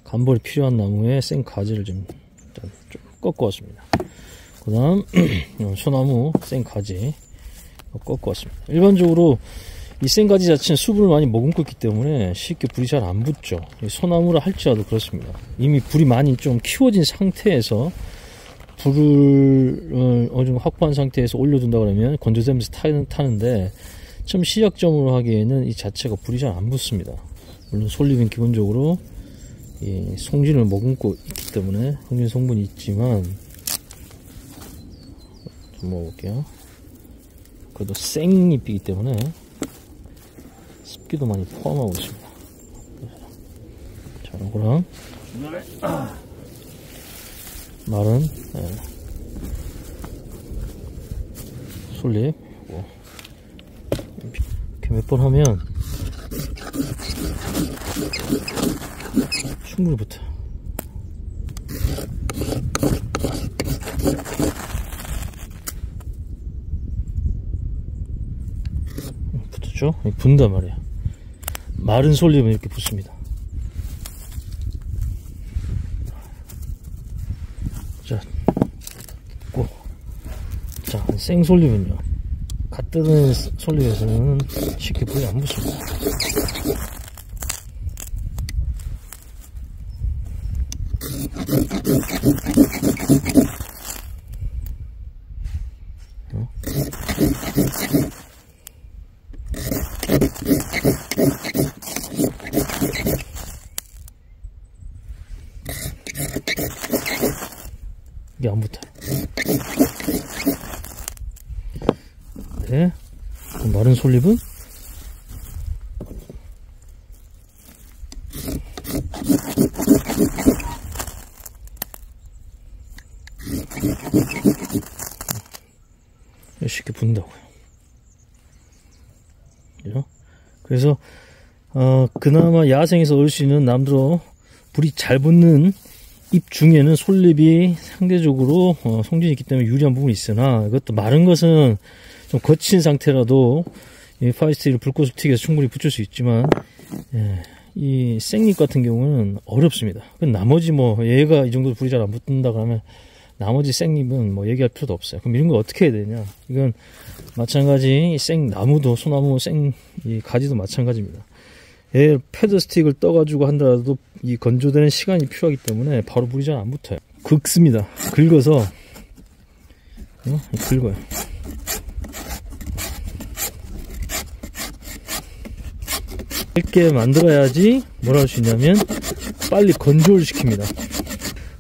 간벌이 필요한 나무에 생 가지를 좀 꺾어왔습니다. 그 다음 소나무 생 가지 꺾어왔습니다. 일반적으로 이 생 가지 자체는 숲을 많이 머금고 있기 때문에 쉽게 불이 잘 안 붙죠. 소나무라 할지라도 그렇습니다. 이미 불이 많이 좀 키워진 상태에서 불을 어느 정도 확보한 상태에서 올려둔다 그러면 건조되면서 타는데 좀 시작점으로 하기에는 이 자체가 불이 잘 안 붙습니다. 물론 솔잎은 기본적으로 이 송진을 머금고 있기 때문에 송진 성분이 있지만, 좀 먹어볼게요. 그래도 생잎이기 때문에 습기도 많이 포함하고 있습니다. 자, 이거랑 마른 솔잎 이렇게 몇 번 하면 충분히 붙어요. 붙었죠? 분단 말이에요. 마른 솔잎은 이렇게 붙습니다. 자, 고. 자, 생솔잎은요, 갓 뜯은 솔잎에서는 쉽게 불이 안 붙습니다. 이게 안 붙어요. 네. 마른 솔잎은 쉽게 붙는다고요. 그래서 그나마 야생에서 얻을 수 있는 남들어 불이 잘 붙는 잎 중에는 솔잎이 상대적으로 송진이 있기 때문에 유리한 부분이 있으나, 이것도 마른 것은 좀 거친 상태라도 이 파이스틸을 불꽃을 튀겨서 충분히 붙일 수 있지만, 이 생잎 같은 경우는 어렵습니다. 나머지 얘가 이 정도 불이 잘 안 붙는다 그러면 나머지 생잎은 얘기할 필요도 없어요. 그럼 이런 거 어떻게 해야 되냐? 이건 마찬가지 생나무도 소나무 이 가지도 마찬가지입니다. 패드 스틱을 떠가지고 한다라도 이 건조되는 시간이 필요하기 때문에 바로 불이 잘 안 붙어요. 긁습니다. 긁어서 긁어요. 얇게 만들어야지 뭘 할 수 있냐면 빨리 건조를 시킵니다.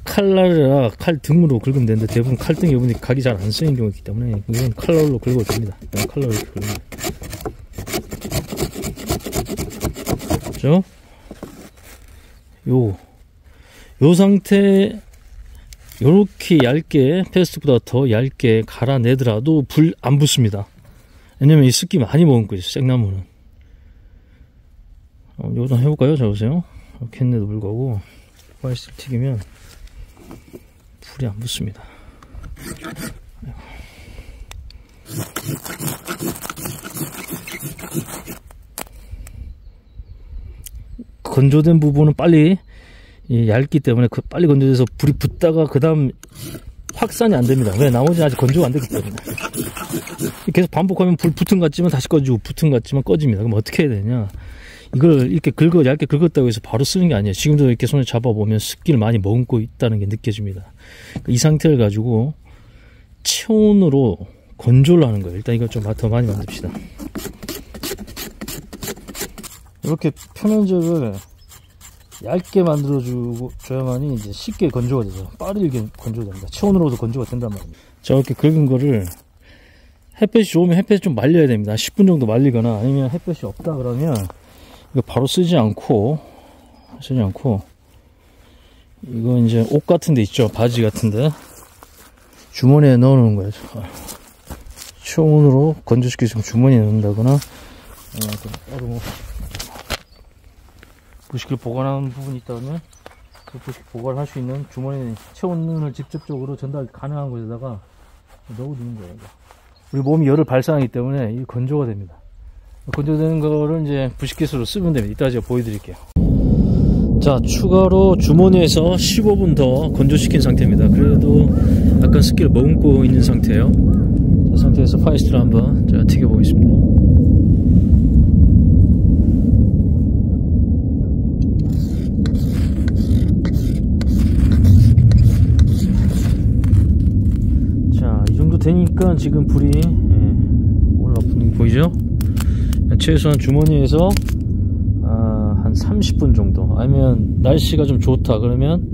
칼날이라 칼 등으로 긁으면 되는데 대부분 칼등이 이분이 각이 잘 안 쓰이는 경우가 있기 때문에 이건 칼날로 긁어도 됩니다. 칼날로 이렇게 긁으면 그렇죠? 요 상태 요렇게 얇게 패스트보다 더 얇게 갈아내더라도 불 안 붙습니다. 왜냐면 이 습기 많이 머금고 있어요. 생나무는. 요거 해볼까요? 자, 보세요. 이렇게 했는데도 불구하고 파이스를 튀기면 불이 안 붙습니다. 건조된 부분은 빨리 얇기 때문에 빨리 건조돼서 불이 붙다가 그 다음 확산이 안 됩니다. 왜? 나머지는 아직 건조가 안 됐기 때문에. 계속 반복하면 불 붙은 것 같지만 다시 꺼지고 붙은 것 같지만 꺼집니다. 그럼 어떻게 해야 되냐? 이걸 이렇게 얇게 긁었다고 해서 바로 쓰는 게 아니에요. 지금도 이렇게 손에 잡아보면 습기를 많이 머금고 있다는 게 느껴집니다. 이 상태를 가지고 체온으로 건조를 하는 거예요. 일단 이걸 좀 더 많이 만듭시다. 이렇게 표면적을 얇게 만들어줘야만이 이제 쉽게 건조가 되죠. 빠르게 건조가 됩니다. 체온으로도 건조가 된단 말입니다. 자, 이렇게 긁은 거를 햇볕이 좋으면 햇볕이 좀 말려야 됩니다. 10분 정도 말리거나 아니면 햇볕이 없다 그러면 이거 바로 쓰지 않고 이거 이제 옷 같은 데 있죠. 바지 같은 데 주머니에 넣어 놓는 거예요. 초온으로 건조시켜서 주머니에 넣는다거나 따로 부식을 보관하는 부분이 있다면 그 부식 보관을 할 수 있는 주머니에 체온을 직접적으로 전달 가능한 곳에다가 넣어두는 거예요. 우리 몸이 열을 발산하기 때문에 이 건조가 됩니다. 건조되는 거를 이제 부식기술로 쓰면 됩니다. 이따 제가 보여드릴게요. 자, 추가로 주머니에서 15분 더 건조시킨 상태입니다. 그래도 약간 습기를 머금고 있는 상태예요. 이 상태에서 파이스트를 한번 제가 튀겨보겠습니다. 자, 이 정도 되니까 지금 불이 올라붙는 거 보이죠? 최소한 주머니에서 한 30분 정도, 아니면 날씨가 좀 좋다 그러면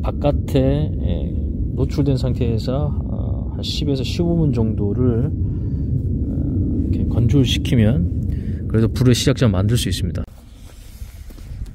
바깥에 노출된 상태에서 한 10에서 15분 정도를 이렇게 건조를 시키면 그래도 불의 시작점 만들 수 있습니다.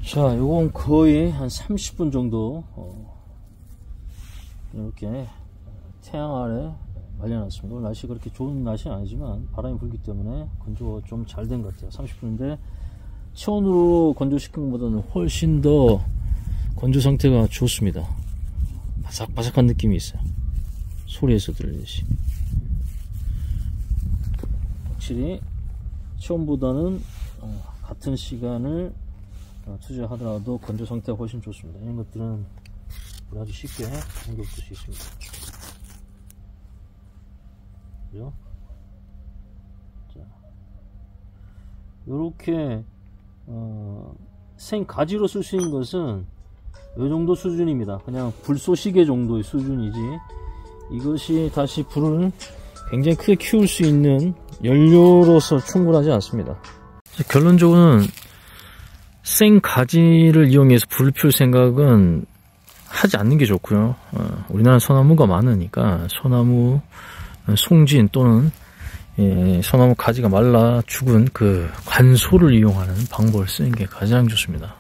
자, 요건 거의 한 30분 정도 이렇게 태양 아래 말려놨습니다. 오늘 날씨 그렇게 좋은 날씨는 아니지만 바람이 불기 때문에 건조가 좀 잘 된 것 같아요. 30분인데 체온으로 건조시킨 것보다는 훨씬 더 건조 상태가 좋습니다. 바삭바삭한 느낌이 있어요. 소리에서 들리듯이. 확실히 체온보다는 같은 시간을 투자하더라도 건조 상태가 훨씬 좋습니다. 이런 것들은 아주 쉽게 옮겨볼 수 있습니다. 그죠? 자, 요렇게 생가지로 쓸 수 있는 것은 요 정도 수준입니다. 그냥 불쏘시개 정도의 수준이지, 이것이 다시 불을 굉장히 크게 키울 수 있는 연료로서 충분하지 않습니다. 결론적으로는 생가지를 이용해서 불을 피울 생각은 하지 않는 게 좋고요. 우리나라는 소나무가 많으니까 소나무 송진 또는 소나무 가지가 말라 죽은 그 관소를 이용하는 방법을 쓰는 게 가장 좋습니다.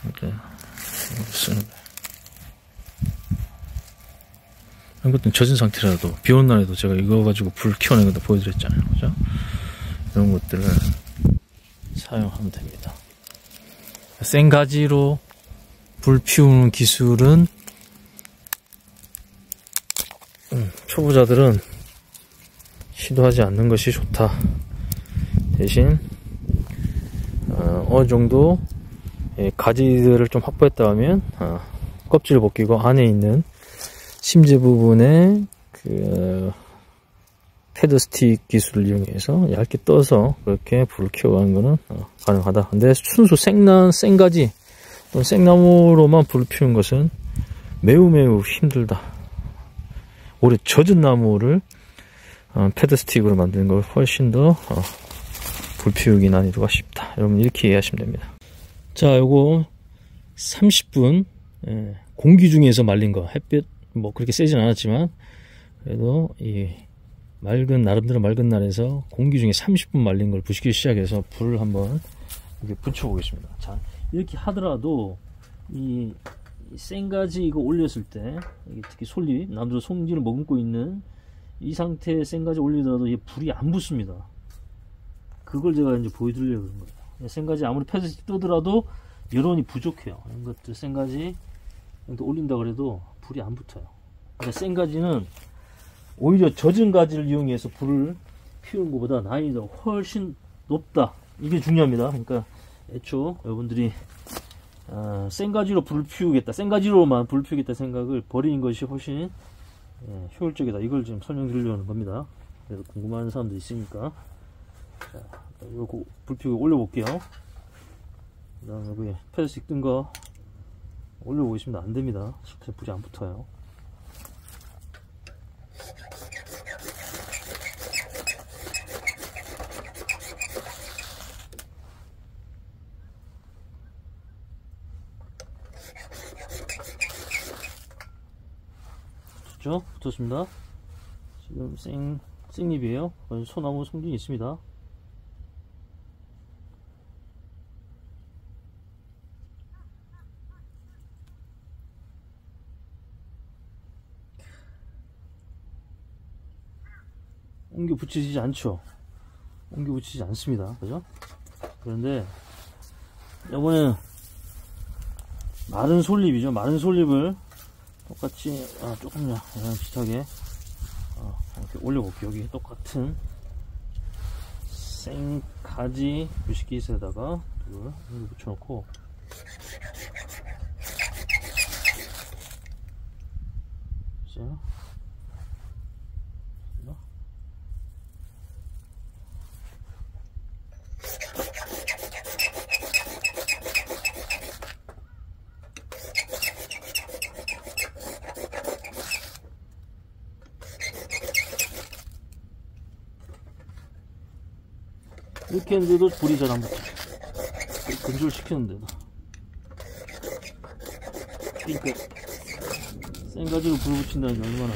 이렇게 쓰는 거예요. 이런 것들은 젖은 상태라도 비 오는 날에도 제가 이거 가지고 불 키워내는 것도 보여드렸잖아요. 그죠? 이런 것들을 사용하면 됩니다. 생가지로 불 피우는 기술은 초보자들은 시도하지 않는 것이 좋다. 대신 어느 정도 가지들을 좀 확보했다 하면 껍질을 벗기고 안에 있는 심지 부분에 그 패드 스틱 기술을 이용해서 얇게 떠서 그렇게 불을 키워가는 것은 가능하다. 근데 순수 생가지 또는 생나무로만 불을 피우는 것은 매우 힘들다. 오래 젖은 나무를 패드 스틱으로 만드는 걸 훨씬 더 불 피우기 난이도가 쉽다. 여러분 이렇게 이해하시면 됩니다. 자, 요거 30분 공기 중에서 말린 거, 햇빛 뭐 그렇게 세진 않았지만 그래도 이 나름대로 맑은 날에서 공기 중에 30분 말린 걸 부시기 시작해서 불을 한번 이렇게 붙여 보겠습니다. 자, 이렇게 하더라도 이 생가지 이거 올렸을 때, 이게 특히 솔잎, 남들 송지를 머금고 있는 이 상태의 생가지 올리더라도 이 불이 안 붙습니다. 그걸 제가 이제 보여드리려고 그런 거예요. 생가지 아무리 패드스틱 뜨더라도 여론이 부족해요. 이런 것들 생가지 올린다 그래도 불이 안 붙어요. 그러니까 생가지는 오히려 젖은 가지를 이용해서 불을 피우는 것보다 난이도가 훨씬 높다. 이게 중요합니다. 그러니까 애초 여러분들이 생가지로 불을 피우겠다, 생가지로만 불을 피우겠다 생각을 버리는 것이 훨씬 효율적이다. 이걸 지금 설명드리려는 겁니다. 그래서 궁금한 사람도 있으니까. 자, 이거 불 피우기 올려볼게요. 그 다음에 여기 패드스틱 뜬 거 올려보겠습니다. 안 됩니다. 실제 불이 안 붙어요. 붙었죠? 붙었습니다. 지금 생잎이에요. 소나무 송진이 있습니다. 옮겨 붙이지 않죠. 옮겨 붙이지 않습니다. 그죠? 그런데 이번에는 마른 솔잎이죠. 마른 솔잎을 똑같이 조금 비슷하게 이렇게 올려볼게요. 여기 똑같은 생가지 부시킷에다가 이걸 붙여놓고 이렇게 했는데도 불이 잘 안 붙어. 건조를 시키는데도. 그러니까 생가지로 불 붙인다는 게 얼마나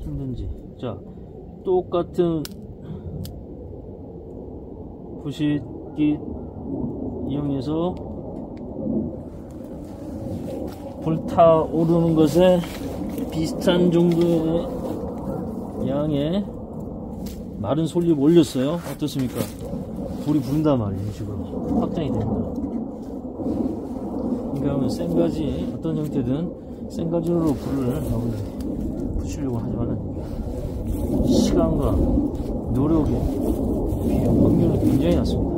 힘든지. 자, 똑같은 부싯기 이용해서 불타오르는 것에 비슷한 정도의 양의 마른 솔잎 올렸어요. 어떻습니까? 불이 부른단 말이에요. 이런 식으로 확장이 됩니다. 그러니까 생가지 어떤 형태든 생가지로 불을 여러분들이 붙이려고 하지 말라는 얘기예요. 시간과 노력의 확률은 굉장히 낮습니다.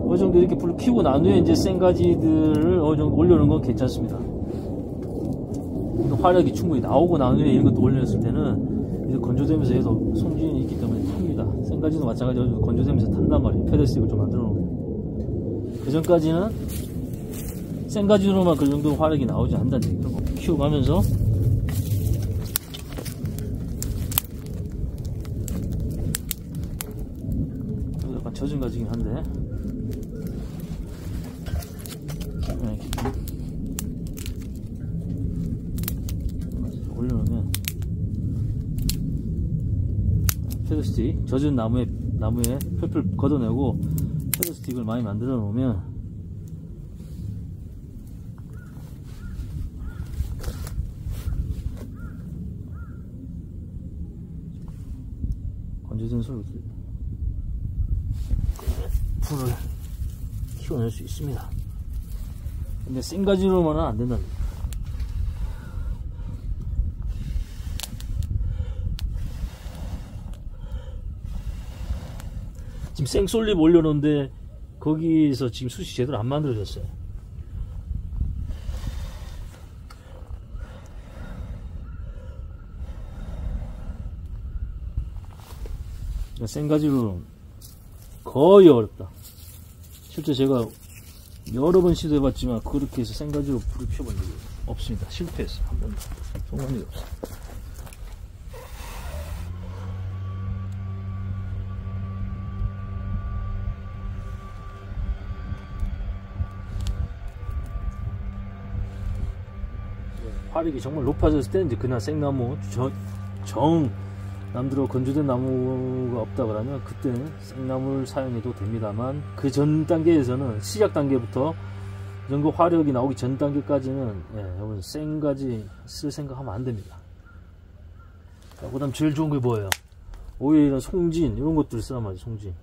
어느 정도 이렇게 불을 켜고 난 후에 이제 생가지들을 어느 정도 올려놓은 건 괜찮습니다. 화력이 충분히 나오고 난 후에 이런 것도 올렸을 때는 이제 건조되면서 얘도 송진이 있기 때문에 탑니다. 생가지도 마찬가지로 건조되면서 탄단 말이에요. 페데스틱을 좀 만들어 놓으면. 그 전까지는 생가지로만 그 정도 화력이 나오지 않는다는 얘기고, 키워가면서 약간 젖은 가지긴 한데 이렇게 올려놓으면 페더스틱, 젖은 나무에 펄펄 걷어내고 페더스틱을 많이 만들어 놓으면 건조된 소리가 불을 키워낼 수 있습니다. 근데 생가지로만은 안 된답니다. 지금 생솔잎 올려놓은데 거기서 지금 숯이 제대로 안 만들어졌어요. 생가지로 거의 어렵다. 실제 제가 여러 번 시도해봤지만 그렇게 해서 생가지로 불을 피워본 적이 없습니다. 실패했어요. 한 번도. 성공한 적이 없어요. 화력이 정말 높아졌을 때 이제 그냥 생나무 남들어 건조된 나무가 없다 그러면 그때는 생나무를 사용해도 됩니다만, 그 전 단계에서는 시작 단계부터 이 정도 화력이 나오기 전 단계까지는 여러분 생가지 쓸 생각하면 안 됩니다. 그 다음 제일 좋은 게 뭐예요? 오히려 이런 송진 이런 것들을 쓰란 말이죠. 송진.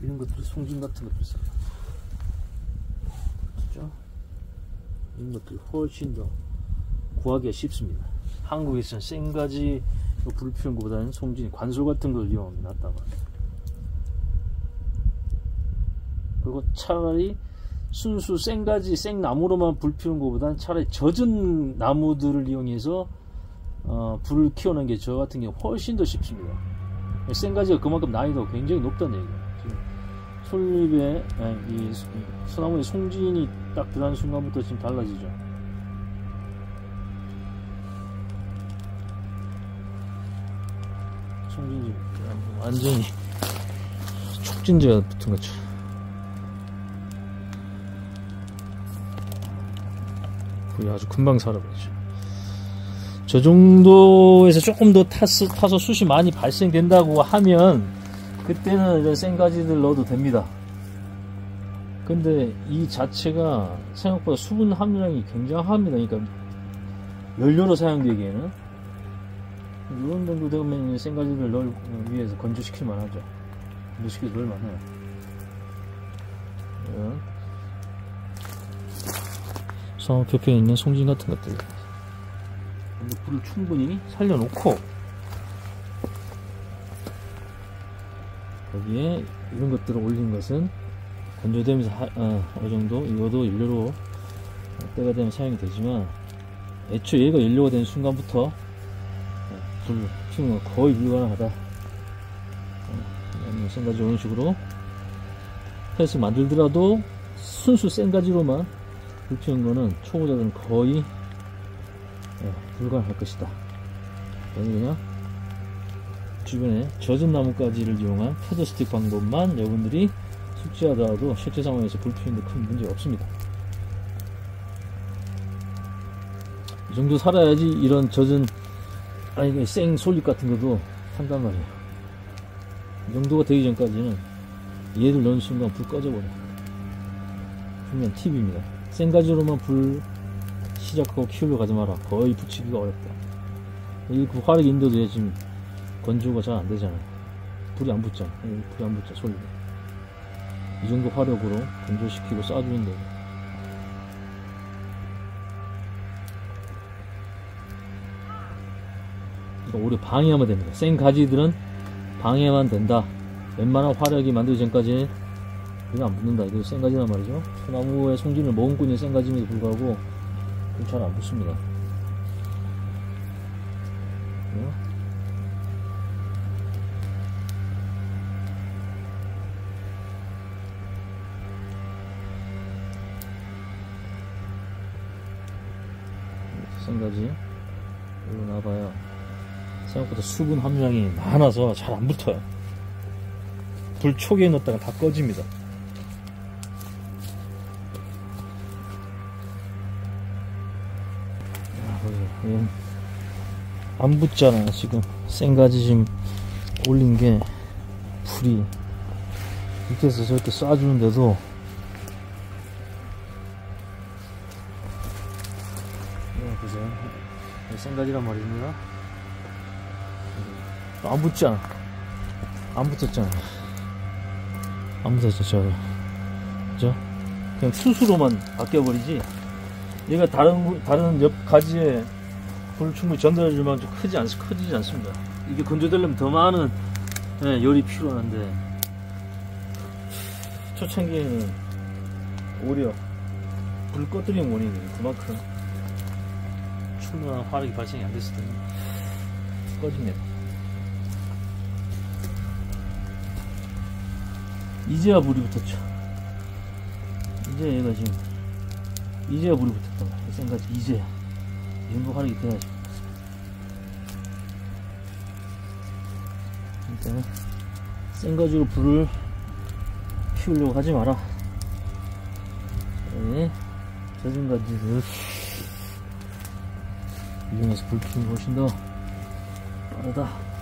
이런 것들, 송진 같은 것들 써요. 그렇죠? 이런 것들 훨씬 더 구하기가 쉽습니다. 한국에서는 생가지 불 피우는 것보다는 송진, 관솔 같은 걸 이용하면 낫다고 합니다. 그리고 차라리 순수 생가지, 생나무로만 불 피우는 것보다는 차라리 젖은 나무들을 이용해서 불을 키우는 게 저 같은 경우 훨씬 더 쉽습니다. 생가지가 그만큼 난이도가 굉장히 높다는 얘기예요. 솔잎에 이 소나무의 송진이 딱 들어가는 순간부터 지금 달라지죠. 송진이 완전히 촉진제가 붙은 거죠. 불이 아주 금방 살아버리죠. 저 정도에서 조금 더 타서 숯이 많이 발생된다고 하면 그때는 이런 생가지들 넣어도 됩니다. 근데 이 자체가 생각보다 수분 함유량이 굉장합니다. 그러니까 연료로 사용되기에는 이런 정도 되면 생가지를 넣을 위해서 건조시킬 만하죠. 건조시켜서 넣을 만해요. 이런 소나무 표피에 있는 송진 같은 것들 먼저 불을 충분히 살려놓고 거기에 이런 것들을 올린 것은 건조되면서 어느 정도 이것도 연료로 때가 되면 사용이 되지만 애초에 얘가 연료가 되는 순간부터 불 피우는 건 거의 불가능하다. 센가지 이런 식으로 해서 만들더라도 순수 센가지로만 불 피우는 거는 초보자들은 거의 불가능할 것이다. 그냥 주변에 젖은 나뭇가지를 이용한 패드스틱 방법만 여러분들이 숙지하더라도 실제 상황에서 불 피우는데 큰 문제 없습니다. 이 정도 살아야지 이런 젖은 생 솔잎 같은 것도 산단 말이에요. 이 정도가 되기 전까지는 얘를 넣는 순간 불 꺼져버려요. 분명 팁입니다. 생가지로만 불 시작하고 키우려 가지 마라. 거의 붙이기가 어렵다. 이 화력 인도도 지금 건조가 잘 안 되잖아요. 불이 안 붙잖아. 불이 안 붙죠, 솔잎. 이 정도 화력으로 건조시키고 쏴주면 돼요. 그러니까 오히려 방해하면 됩니다. 생 가지들은 방해만 된다. 웬만한 화력이 만들기 전까지는 이거 안 붙는다. 이거 생 가지란 말이죠. 소나무의 송진을 머금고 있는 생 가지임에도 불구하고 잘 안 붙습니다. 생가지 이거 놔봐요. 생각보다 수분 함량이 많아서 잘 안 붙어요. 불 초기에 넣었다가 다 꺼집니다. 안 붙잖아요. 지금 생가지 지금 올린 게 불이 밑에서 저렇게 쏴주는데도 보세요. 생가지란 말입니다. 안 붙잖아. 안 붙었잖아. 안 붙었죠. 그죠? 그냥 수수로만 바뀌어버리지. 얘가 다른 옆 가지에 불을 충분히 전달해줄 만큼 크지지 않습니다. 이게 건조되려면 더 많은 열이 필요한데 초창기에는 오히려 불을 꺼뜨리는 원인이 그만큼 충분한 화력이 발생이 안 됐을 때는 꺼집니다. 이제야 불이 붙었죠. 이제 얘가 지금 이제야 불이 붙었단 말이야. 생각지 이제야 이 정도 화력이 돼야지. 일단은 생가지로 불을 피우려고 하지 마라. 네, 젖은 가지를 이용해서 불 피우는 게 훨씬 더 빠르다.